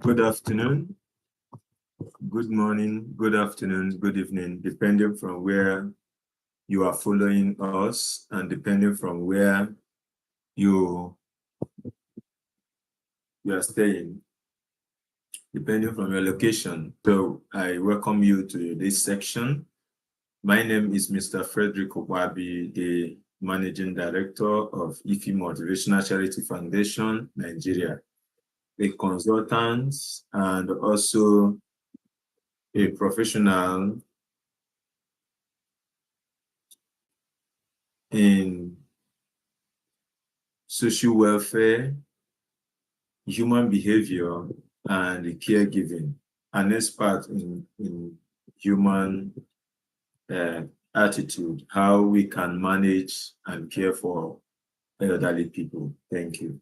Good afternoon, good morning, good afternoon, good evening, depending from where you are following us and depending from where you, you are staying, depending from your location. So I welcome you to this section. My name is Mr. Frederick Okwabi, the Managing Director of IFI Motivational Charity Foundation, Nigeria, a consultant and also a professional in social welfare, human behavior, and caregiving, an expert in human uh, attitude, how we can manage and care for elderly people. Thank you.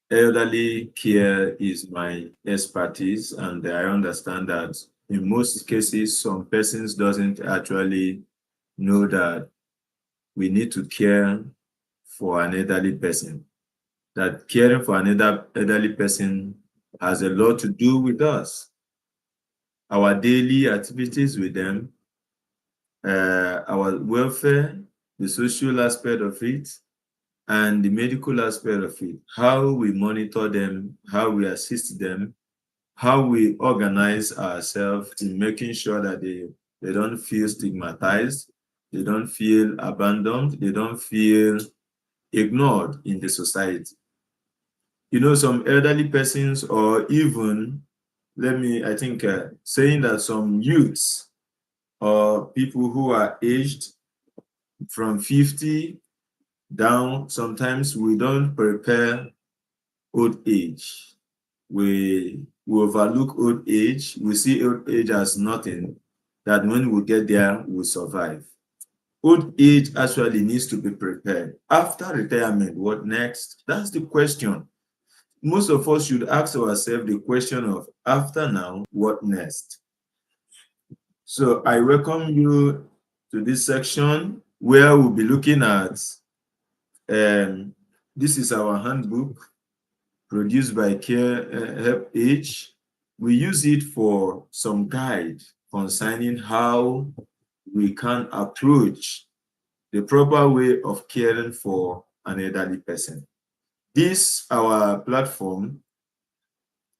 Elderly care is my expertise, and I understand that in most cases, some persons doesn't actually know that we need to care for an elderly person, that caring for an elderly person has a lot to do with us, our daily activities with them, our welfare, the social aspect of it, and the medical aspect of it, how we monitor them, how we assist them, how we organize ourselves in making sure that they don't feel stigmatized, they don't feel abandoned, they don't feel ignored in the society. You know, some elderly persons, or even, saying that some youths or people who are aged from 50 down, sometimes we don't prepare old age. We overlook old age. We see old age as nothing, that when we get there, we'll survive. Old age actually needs to be prepared. After retirement, what next? That's the question. Most of us should ask ourselves the question of, after now, what next? So I welcome you to this section where we'll be looking at, this is our handbook produced by Care Help Age. We use it for some guide concerning how we can approach the proper way of caring for an elderly person. This, our platform,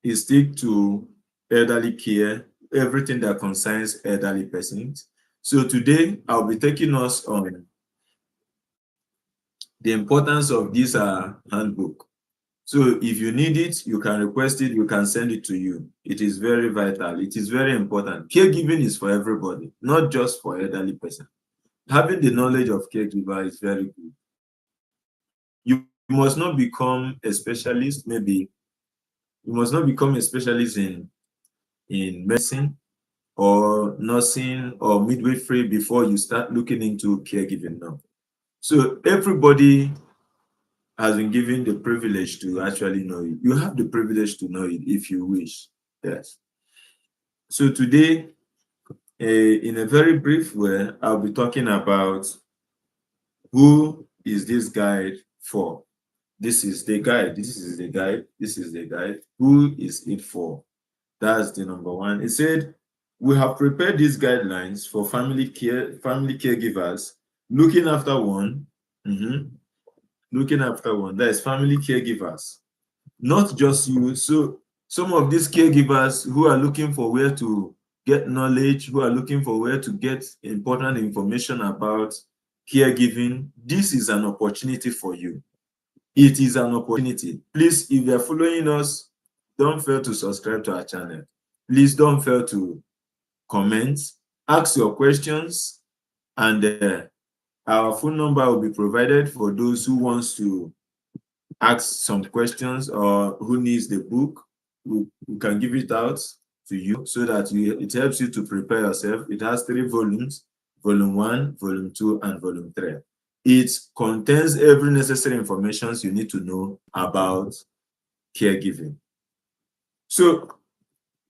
is stick to elderly care, everything that concerns elderly persons. So today, I'll be taking us on the importance of this handbook. So if you need it, you can request it, we can send it to you. It is very vital. It is very important. Caregiving is for everybody, not just for elderly person. Having the knowledge of caregiver is very good. You must not become a specialist, maybe you must not become a specialist in medicine or nursing or midwifery before you start looking into caregiving now. So everybody has been given the privilege to actually know it. You have the privilege to know it if you wish. Yes. So today, in a very brief way, I'll be talking about who is this guide for. This is the guide. This is the guide. This is the guide. Who is it for? That's the number one. It said, we have prepared these guidelines for family caregivers looking after one. Looking after one. That is family caregivers, not just you. So some of these caregivers who are looking for where to get knowledge, who are looking for where to get important information about caregiving, this is an opportunity for you. It is an opportunity. Please, if you're following us, don't fail to subscribe to our channel. Please don't fail to comment, ask your questions, and our phone number will be provided for those who wants to ask some questions or who needs the book. We can give it out to you so that it helps you to prepare yourself. It has 3 volumes, volume 1, volume 2, and volume 3. It contains every necessary information you need to know about caregiving. So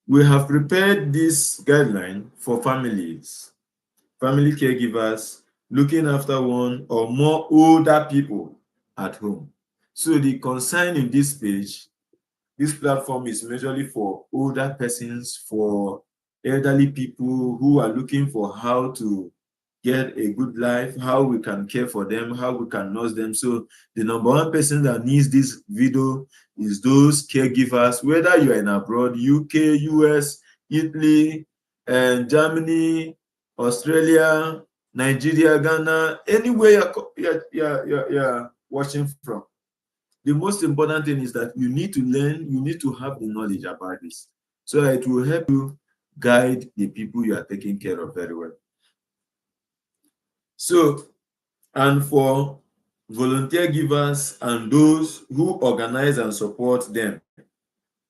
we have prepared this guideline for families, family caregivers looking after one or more older people at home. So the concern in this page This platform is majorly for older persons, for elderly people who are looking for how to get a good life, how we can care for them, how we can nurse them. So the number one person that needs this video is those caregivers, whether you are in abroad, UK, US, Italy, and Germany, Australia, Nigeria, Ghana, anywhere you're watching from. The most important thing is that you need to learn, you need to have the knowledge about this. So it will help you guide the people you are taking care of very well. So, and for volunteer givers and those who organize and support them.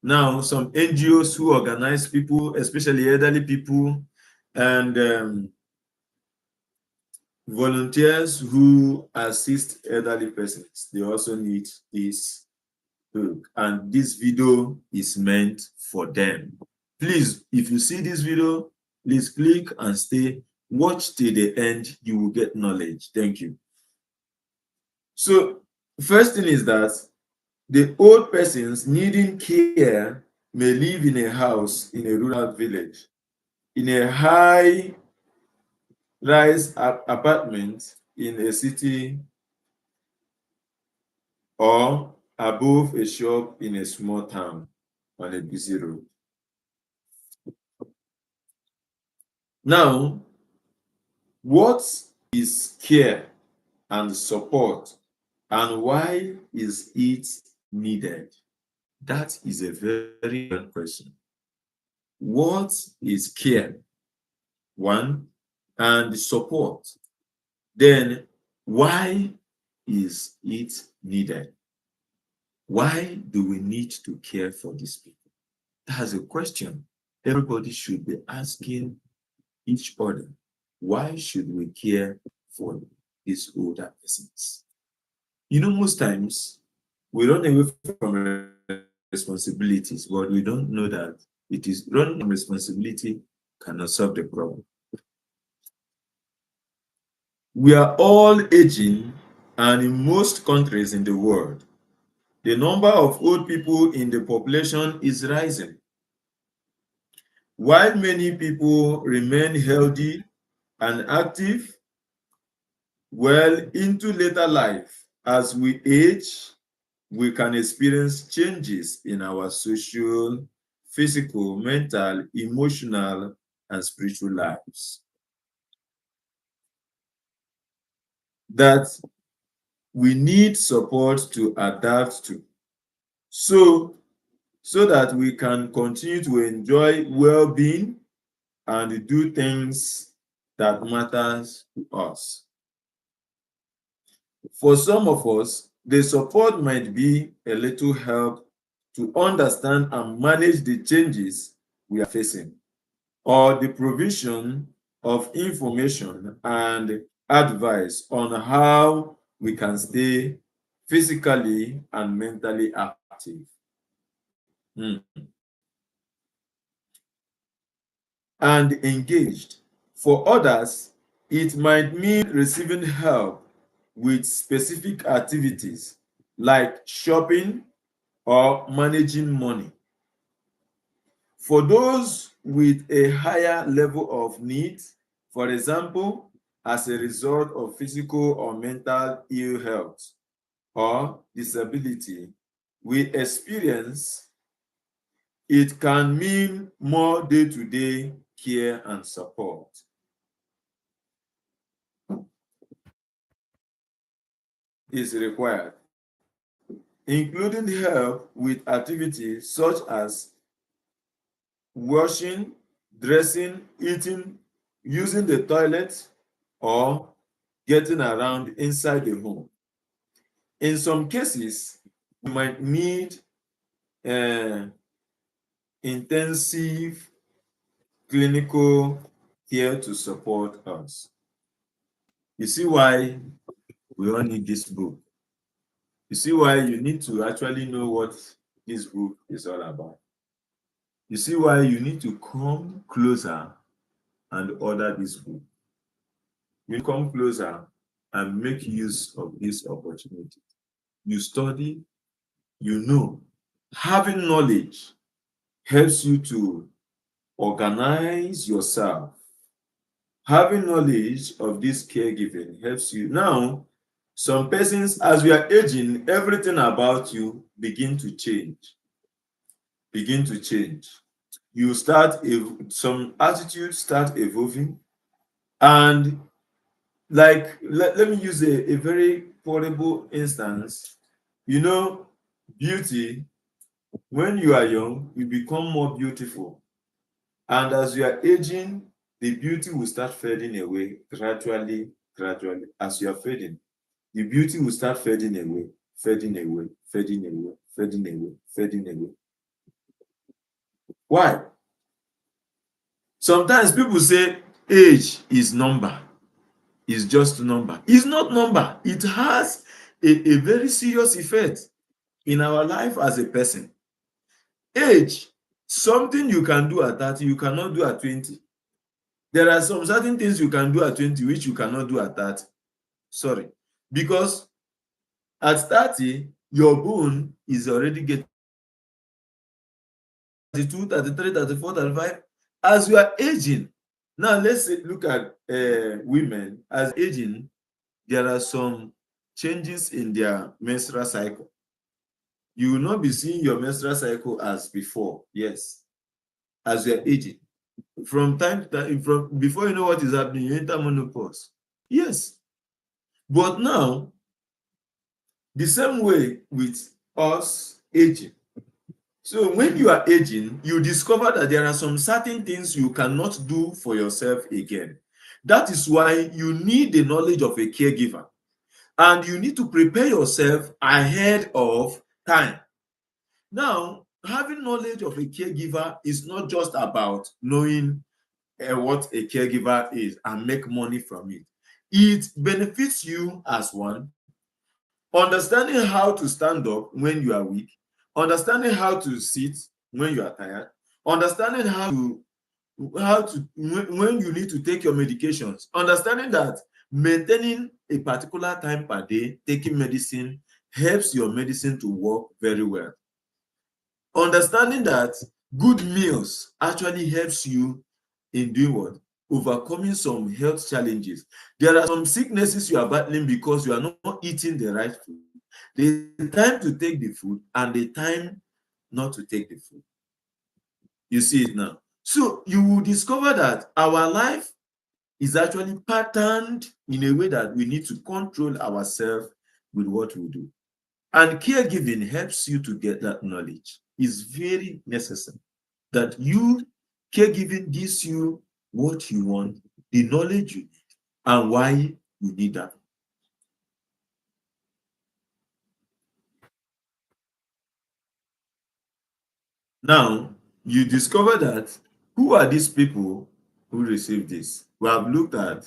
Now, some NGOs who organize people, especially elderly people, and volunteers who assist elderly persons, they also need this book. And this video is meant for them. Please, if you see this video, please click and stay. Watch till the end, you will get knowledge. Thank you. So, first thing is that the old persons needing care may live in a house in a rural village, in a high-rise apartment in a city, or above a shop in a small town on a busy road. Now, what is care and support, and why is it needed? That is a very good question. What is care? One, and support. Then, why is it needed? Why do we need to care for these people? That's a question everybody should be asking each other. Why should we care for these older persons? You know, most times we run away from responsibilities, but we don't know that it is running from responsibility cannot solve the problem. We are all aging, and in most countries in the world, the number of old people in the population is rising. While many people remain healthy and active well into later life, as we age, we can experience changes in our social, physical, mental, emotional, and spiritual lives that we need support to adapt to. So that we can continue to enjoy well-being and do things that matters to us. For some of us, the support might be a little help to understand and manage the changes we are facing, or the provision of information and advice on how we can stay physically and mentally active. And engaged. For others, it might mean receiving help with specific activities like shopping or managing money. For those with a higher level of need, for example, as a result of physical or mental ill health or disability, we experience, it can mean more day-to-day care and support. Is required, including help with activities such as washing, dressing, eating, using the toilet, or getting around inside the home. In some cases, we might need intensive clinical care to support us. You see why we all need this book. You see why you need to actually know what this book is all about. You see why you need to come closer and order this book. You come closer and make use of this opportunity. You study, you know Having knowledge helps you to organize yourself. Having knowledge of this caregiving helps you. Now, some persons, as you are aging, everything about you begin to change. Begin to change. You start, some attitudes start evolving. And like, let me use a very portable instance. You know, beauty, when you are young, you become more beautiful. And as you are aging, the beauty will start fading away gradually, gradually. As you are fading, the beauty will start fading away, fading away, fading away, fading away, fading away. Why? Sometimes people say age is number, is just number. It's not number. It has a very serious effect in our life as a person. Age, something you can do at 30, you cannot do at 20. There are some certain things you can do at 20 which you cannot do at 30. Sorry. Because at 30, your bone is already getting 32, 33, 34, 35. As you are aging, now let's look at women. As aging, there are some changes in their menstrual cycle. You will not be seeing your menstrual cycle as before. Yes. As you are aging. From time to time, from before you know what is happening, you enter menopause. Yes. But now, the same way with us aging. So when you are aging, you discover that there are some certain things you cannot do for yourself again. That is why you need the knowledge of a caregiver. And you need to prepare yourself ahead of time. Now, having knowledge of a caregiver is not just about knowing what a caregiver is and make money from it. It benefits you as one, understanding how to stand up when you are weak, understanding how to sit when you are tired, understanding how to when you need to take your medications, understanding that maintaining a particular time per day taking medicine helps your medicine to work very well. Understanding that good meals actually helps you in doing what? Overcoming some health challenges. There are some sicknesses you are battling because you are not eating the right food. There's a time to take the food and the time not to take the food. You see it now. So you will discover that our life is actually patterned in a way that we need to control ourselves with what we do. And caregiving helps you to get that knowledge. It's very necessary that caregiving gives you what you want, the knowledge you need, and why you need that. Now, you discover that who are these people who receive this? We have looked at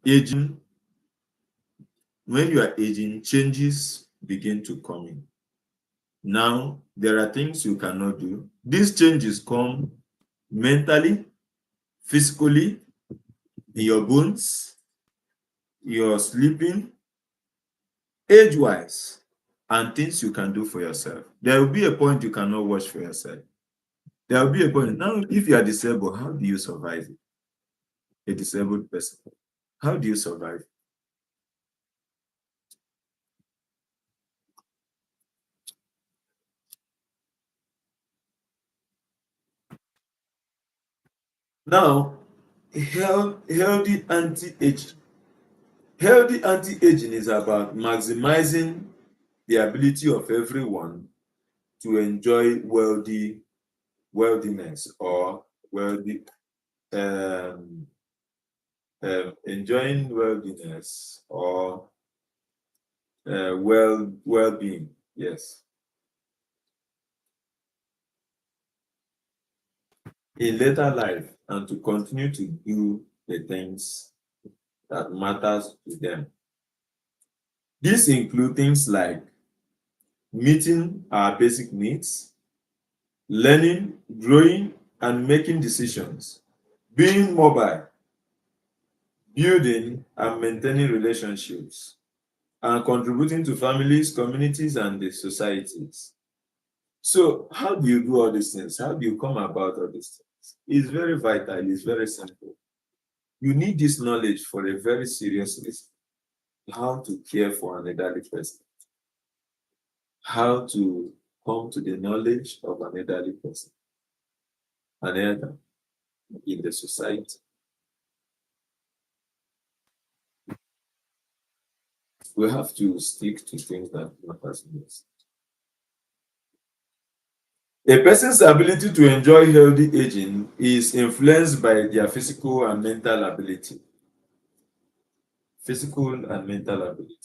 aging. When you are aging, changes begin to come in. Now, there are things you cannot do. These changes come mentally, physically, in your bones, your sleeping, age-wise, and things you can do for yourself. There will be a point you cannot watch for yourself. There will be a point. Now, if you are disabled, how do you survive it? A disabled person. How do you survive? Now, healthy anti-aging. Healthy anti-aging is about maximizing the ability of everyone to enjoy worldliness or wealthy um, enjoying worldliness or well-being. Yes, in later life, and to continue to do the things that matters to them. These include things like meeting our basic needs, learning, growing, and making decisions, being mobile, building and maintaining relationships, and contributing to families, communities, and the societies. So how do you do all these things? How do you come about all these things? It's very vital. It's very simple. You need this knowledge for a very serious reason. How to care for an elderly person. How to come to the knowledge of an elderly person, an elder in the society. We have to stick to things that matters most. A person's ability to enjoy healthy aging is influenced by their physical and mental ability. Physical and mental ability.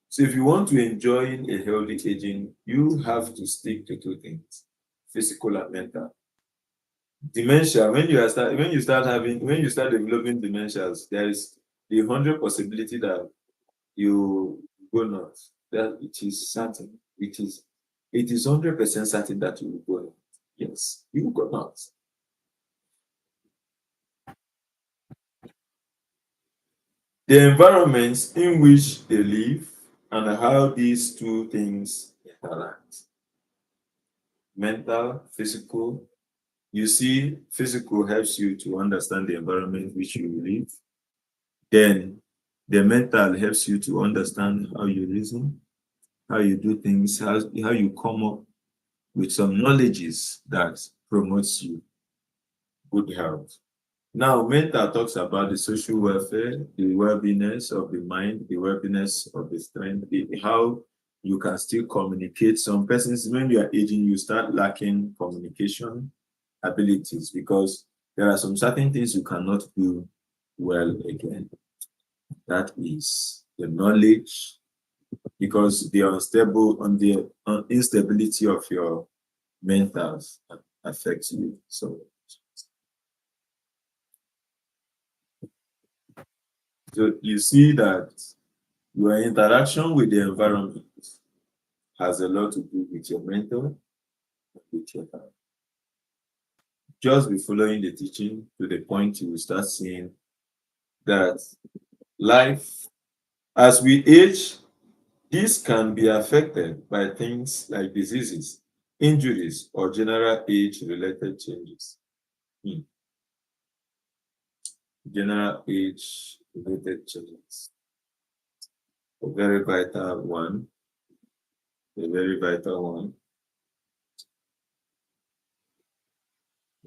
So if you want to enjoy a healthy aging, you have to stick to two things: physical and mental. Dementia, when you start developing dementias, there is the 100 possibility that you go not. That it is certain. It is 100% certain that you will go not. Yes, you will go not. The environments in which they live and how these two things interact. Mental, physical. You see, physical helps you to understand the environment which you live. Then the mental helps you to understand how you reason, how you do things, how you come up with some knowledges that promotes you good health. Now, mental talks about the social welfare, the well-beingness of the mind, the well-beingness of the strength, how you can still communicate. Some persons, when you are aging, you start lacking communication abilities because there are some certain things you cannot do well again. That is the knowledge, because the unstable and the instability of your mentals affects you. So you see that your interaction with the environment has a lot to do with your mental, with your health. Just be following the teaching to the point you will start seeing that life, as we age, this can be affected by things like diseases, injuries, or general age-related changes. Hmm. General age-related changes. A very vital one. A very vital one.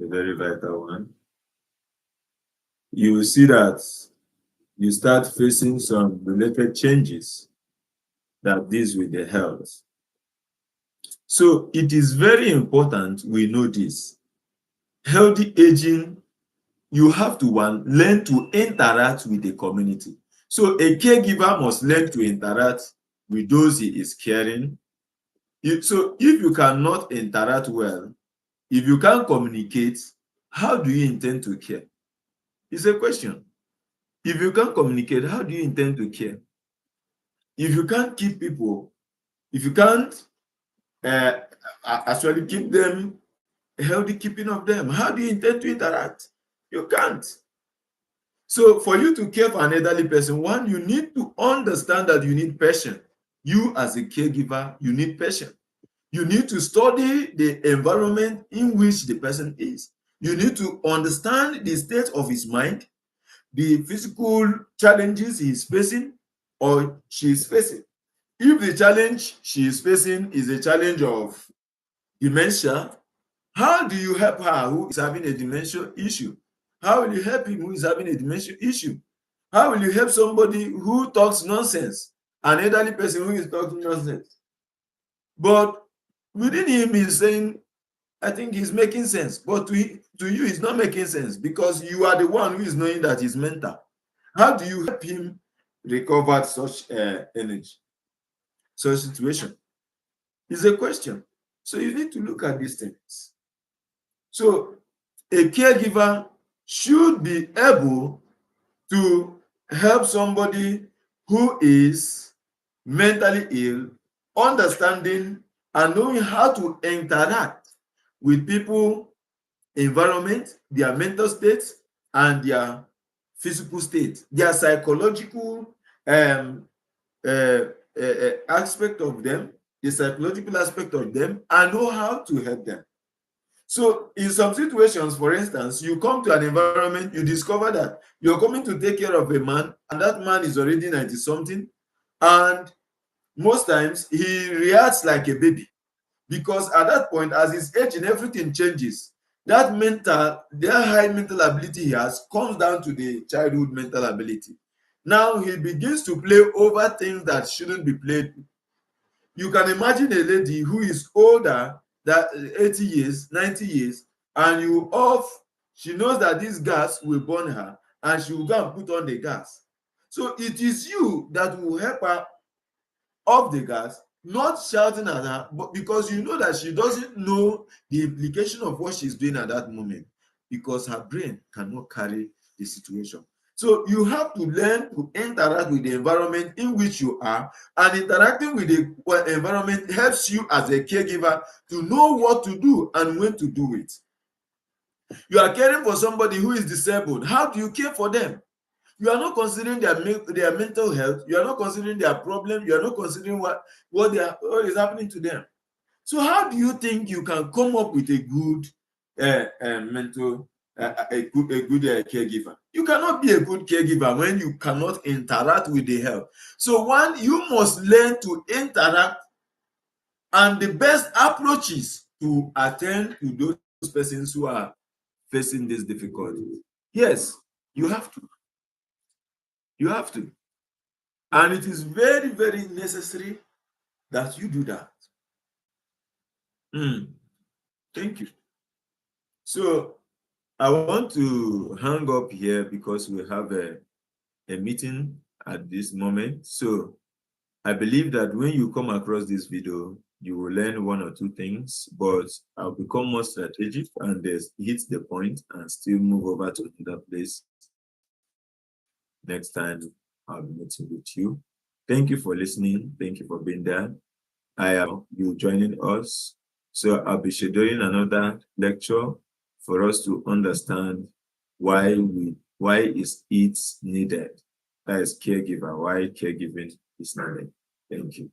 A very vital one. You will see that you start facing some related changes that deals with the health. So it is very important we know this. Healthy aging, you have to learn to interact with the community. So a caregiver must learn to interact with those he is caring. So if you cannot interact well, if you can't communicate, how do you intend to care? It's a question. If you can't communicate, how do you intend to care? If you can't keep people, if you can't uh, actually keep them, healthy keeping of them, how do you intend to interact? You can't. So for you to care for an elderly person, one, you need to understand that you need passion. You as a caregiver, you need passion. You need to study the environment in which the person is. You need to understand the state of his mind, the physical challenges he is facing or she is facing. If the challenge she is facing is a challenge of dementia, how do you help her who is having a dementia issue? How will you help him who is having a dementia issue? How will you help somebody who talks nonsense, an elderly person who is talking nonsense? But within him, he's saying, I think he's making sense. But to you, it's not making sense because you are the one who is knowing that he's mental. How do you help him recover such energy, such situation? It's a question. So you need to look at these things. So a caregiver should be able to help somebody who is mentally ill, understanding and knowing how to interact with people, environment, their mental state, and their physical state, their psychological aspect of them, the psychological aspect of them, and know how to help them. So in some situations, for instance, you come to an environment, you discover that you're coming to take care of a man, and that man is already 90 something, and most times he reacts like a baby, because at that point, as his age and everything changes, that high mental ability he has comes down to the childhood mental ability. Now he begins to play over things that shouldn't be played. You can imagine a lady who is older than 80 years, 90 years, and she knows that this gas will burn her, and she will go and put on the gas. So it is you that will help her off the gas, not shouting at her, but because you know that she doesn't know the implication of what she's doing at that moment, because her brain cannot carry the situation. So you have to learn to interact with the environment in which you are, and interacting with the environment helps you as a caregiver to know what to do and when to do it. You are caring for somebody who is disabled. How do you care for them? You are not considering their mental health. You are not considering their problem. You are not considering what is happening to them. So how do you think you can come up with a good mental caregiver? You cannot be a good caregiver when you cannot interact with the health. So one, you must learn to interact, and the best approaches to attend to those persons who are facing this difficulty. Yes, you have to. You have to. And it is very, very necessary that you do that. Thank you. So I want to hang up here because we have a meeting at this moment. So I believe that when you come across this video, you will learn one or two things, but I'll become more strategic and hit the point and still move over to another place. Next time I'll be meeting with you. Thank you for listening. Thank you for being there. I am you joining us. So I'll be scheduling another lecture for us to understand why is it needed. That is caregiver, why caregiving is needed. Thank you.